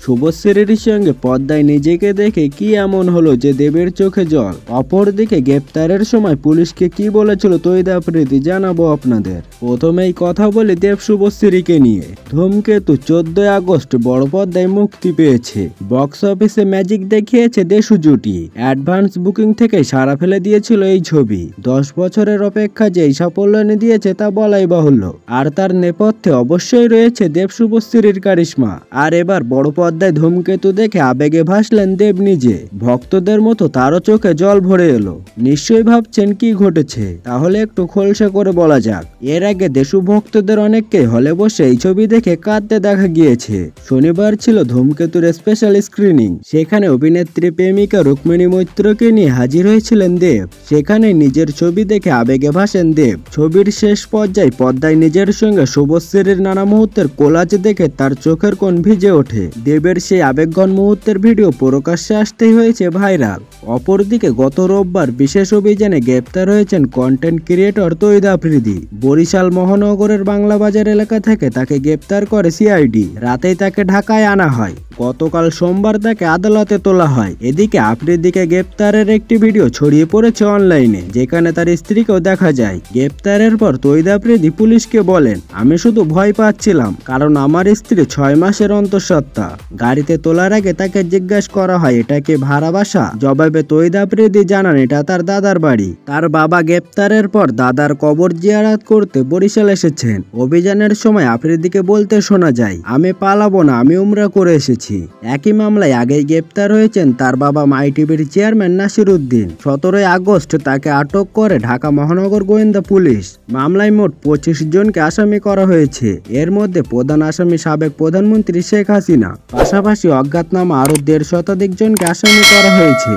শুভশ্রীর সঙ্গে পদ্মায় নিজেকে দেখে কি এমন হলো যে দেবের চোখে জল। অপরদিকে গ্রেপ্তারের সময় পুলিশকে কি বলেছিল তৈদা আফ্রিদি জানাবো আপনাদের। প্রথমেই কথা বলি দেব শুভশ্রীকে নিয়ে। ধূমকেতু 14 আগস্ট বড় পর্দায় মুক্তি পেয়েছে। বক্স অফিসে ম্যাজিক দেখিয়েছে দেশু জুটি। অ্যাডভান্স বুকিং থেকে সারা ফেলে দিয়েছিল এই ছবি। 10 বছরের অপেক্ষা যে এই সাফল্য এনে দিয়েছে তা বলাই বাহুল্য। আর তার নেপথ্যে অবশ্যই রয়েছে দেব শুভশ্রীর কারিশমা। আর এবার বড় পর্দায় ধূমকেতু দেখে আবেগে ভাসলেন দেব নিজে। ভক্তদের মতো তারও চোখে জল ভরে এলো। নিশ্চয়ই ভাবছেন কি ঘটেছে, তাহলে একটু খোলসা করে বলা যাক। এর আগে দেশু ভক্তদের অনেককে হলে বসে এই ছবি দেখে কাঁদতে দেখা গিয়েছে। শনিবার ছিল ধূমকেতুর স্পেশাল স্ক্রিনিং। সেখানে অভিনেত্রী প্রেমিকা রুক্মিণী মৈত্রকে নিয়ে হাজির হয়েছিলেন দেব। সেখানে নিজের ছবি দেখে আবেগে ভাসেন দেব। ছবির শেষ পর্যায়ে পর্দায় নিজের সঙ্গে শুভশ্রীর নানা মুহূর্তের কোলাজ দেখে তার চোখের কোণ ভিজে ওঠে। দেবের সেই আবেগঘন মুহূর্তের ভিডিও প্রকাশ্যে আসতেই হয়েছে ভাইরাল। অপরদিকে গত রোববার বিশেষ অভিযানে গ্রেপ্তার হয়েছেন কন্টেন্ট ক্রিয়েটর তৈদা আফ্রিদি। বরিশাল মহানগরের বাংলা বাজার এলাকা থেকে তাকে গ্রেপ্তার করে সিআইডি। রাতেই তাকে ঢাকায় আনা হয়। গতকাল সোমবার তাকে আদালতে তোলা হয়। এদিকে আফ্রিদিকে গ্রেপ্তারের একটি ভিডিও ছড়িয়ে পড়েছে অনলাইনে, যেখানে তার স্ত্রীকেও দেখা যায়। গ্রেপ্তারের পর তৈদা আফ্রিদি পুলিশকে বলেন, আমি শুধু ভয় পাচ্ছিলাম কারণ আমার স্ত্রী 6 মাসের অন্তঃসত্ত্বা। গাড়িতে তোলার আগে তাকে জিজ্ঞাসা করা হয় এটা কি ভাড়া বাসা। জবাবে তৈদা আফ্রিদি জানান এটা তার দাদার বাড়ি। তার বাবা গ্রেপ্তারের পর দাদার কবর জিয়ারত করতে বরিশাল এসেছেন। অভিযানের সময় আফ্রিদিকে বলতে শোনা যায়, আমি পালাবো না, আমি উমরা করে এসেছি। একই মামলায় আগেই গ্রেপ্তার হয়েছেন তার বাবা মাই টিভির চেয়ারম্যান নাসির উদ্দিন। 17 আগস্ট তাকে আটক করে ঢাকা মহানগর গোয়েন্দা পুলিশ। মামলায় মোট 25 জনকে আসামি করা হয়েছে। এর মধ্যে প্রধান আসামি সাবেক প্রধানমন্ত্রী শেখ হাসিনা। পাশাপাশি অজ্ঞাতনামা আরো 1.5 শতাধিক জনকে আসামি করা হয়েছে।